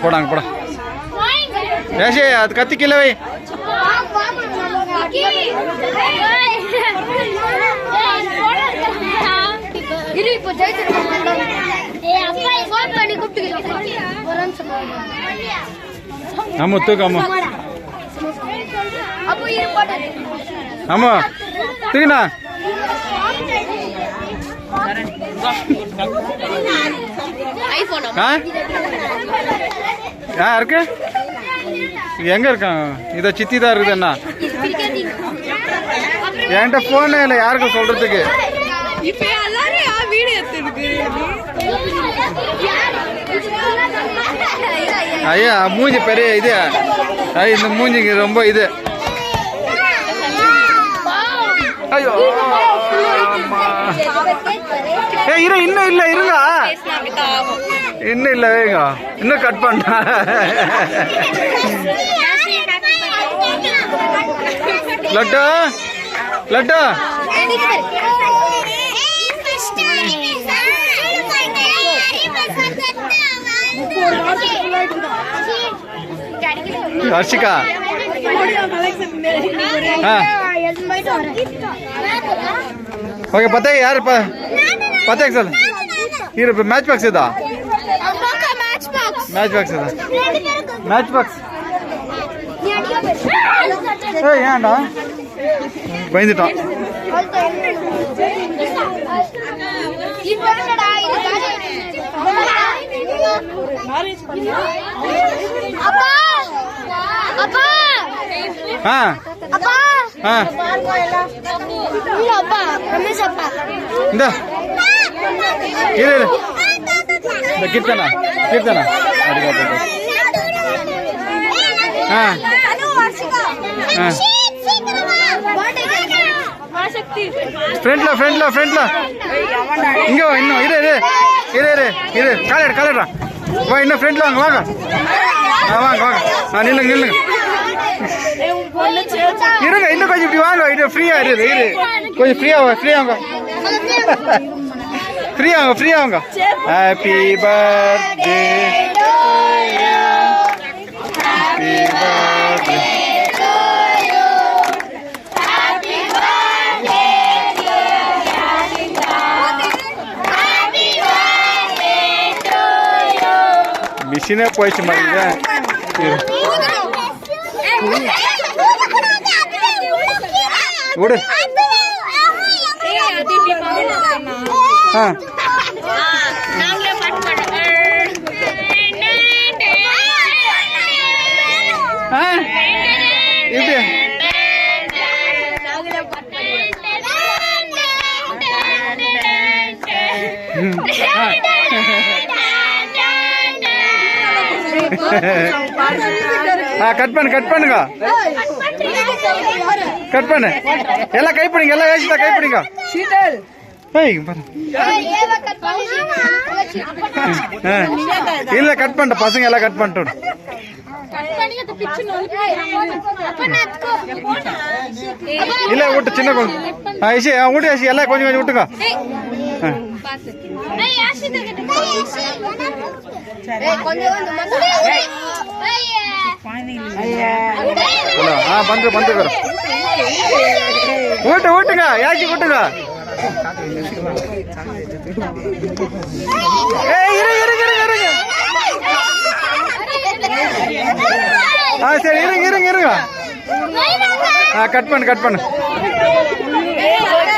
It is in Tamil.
போடாங்க போடா ஏஷே அது கத்தி கீழே வை. ஆமா தூக்கு ஆமா ஆமா தூக்கினா இருக்கு எங்க இருக்கான் இத சித்தி தான் இருக்குது என்ன என்கிட்ட போனே இல்லை யாருக்கும் சொல்றதுக்கு. ஐயா மூஞ்சி பெரிய இது இந்த மூஞ்சிக்கு ரொம்ப இது. ஐயோ இரு இன்னும் இல்ல இருங்க இன்னும் இல்ல வேங்க இன்னும் கட் பண்ண லட்டு லட்டு ஹர்ஷிகா ஓகே पता है यार पता है चल ये मैच बॉक्स है मैच बॉक्स है मैच बॉक्स ए ஏன்டா பயந்துட்டான். அப்பா அப்பா हां அப்பா हां இல்ல அப்பா ரமேஷ் அப்பா இந்த இரு இந்த கீர்த்தனா கீர்த்தனா அடிங்க हां हां ஆசக்தி ஃப்ரெண்ட்ல இங்க வா இன்னும் இரு காலடா வா இன்னும் ஃப்ரெண்ட்ல வாங்க நில்லுங்க இருங்க இன்னும் கொஞ்சம் இப்படி வாங்க இது ஃப்ரீயா இரு கொஞ்சம் ஃப்ரீயா வாங்க ஹாப்பி பர்த்டே மிஷினே போயிடுச்சு மாதிரி விடு கட் பண்ணுங்க கட் பண்ணு எல்லாம் கை பிடிங்க எல்லாம் வேஸ்டா கை பிடிங்க இல்ல கட் பண்ண பசங்க எல்லாம் கட் பண்ணிட்டு இல்ல விட்டு சின்ன விட்டு ஆசி எல்லாம் கொஞ்சம் கொஞ்சம் விட்டுங்க ಬಂದು ಊಟಗ ಯಾಕೆ ಊಟಗ சரி இருங்க கட் பண்ணு